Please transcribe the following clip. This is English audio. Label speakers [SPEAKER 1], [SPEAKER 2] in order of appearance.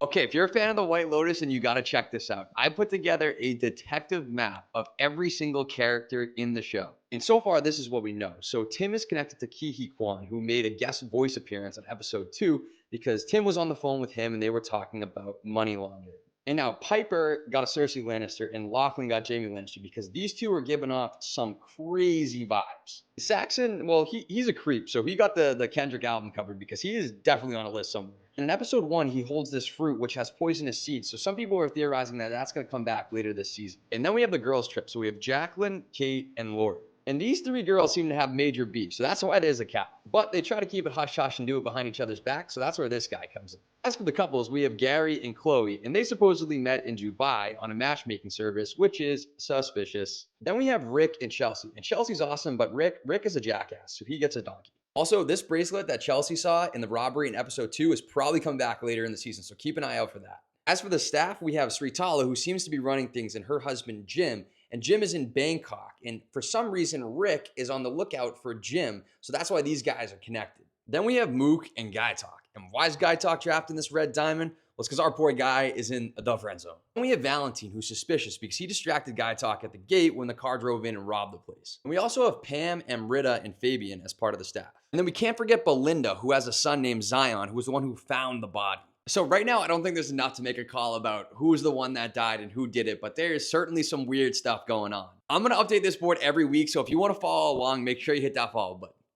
[SPEAKER 1] Okay, if you're a fan of the White Lotus, then you got to check this out. I put together a detective map of every single character in the show. And so far, this is what we know. So Tim is connected to Ki Kwan, who made a guest voice appearance on episode 2 because Tim was on the phone with him and they were talking about money laundering. And now Piper got a Cersei Lannister and Lachlan got Jaime Lannister because these two are giving off some crazy vibes. Saxon, well, he's a creep, so he got the Kendrick album covered because he is definitely on a list somewhere. In episode 1, he holds this fruit which has poisonous seeds, so some people are theorizing that that's going to come back later this season. And then we have the girls' trip, so we have Jacqueline, Kate, and Lori. And these three girls seem to have major beef, so that's why there's a cap. But they try to keep it hush hush and do it behind each other's back, so that's where this guy comes in. As for the couples, we have Gary and Chloe, and they supposedly met in Dubai on a matchmaking service, which is suspicious. Then we have Rick and Chelsea's awesome, but Rick is a jackass, so he gets a donkey. Also, this bracelet that Chelsea saw in the robbery in episode 2 is probably coming back later in the season, so keep an eye out for that. As for the staff, we have Sritala, who seems to be running things, and her husband Jim. And Jim is in Bangkok, and for some reason, Rick is on the lookout for Jim, so that's why these guys are connected. Then we have Mook and Guy Talk. And why is Guy Talk trapped in this red diamond? Well, it's because our boy Guy is in the friend zone. Then we have Valentine, who's suspicious because he distracted Guy Talk at the gate when the car drove in and robbed the place. And we also have Pam, Amrita, and Fabian as part of the staff. And then we can't forget Belinda, who has a son named Zion, who was the one who found the body. So right now, I don't think there's enough to make a call about who's the one that died and who did it, but there is certainly some weird stuff going on. I'm going to update this board every week, so if you want to follow along, make sure you hit that follow button.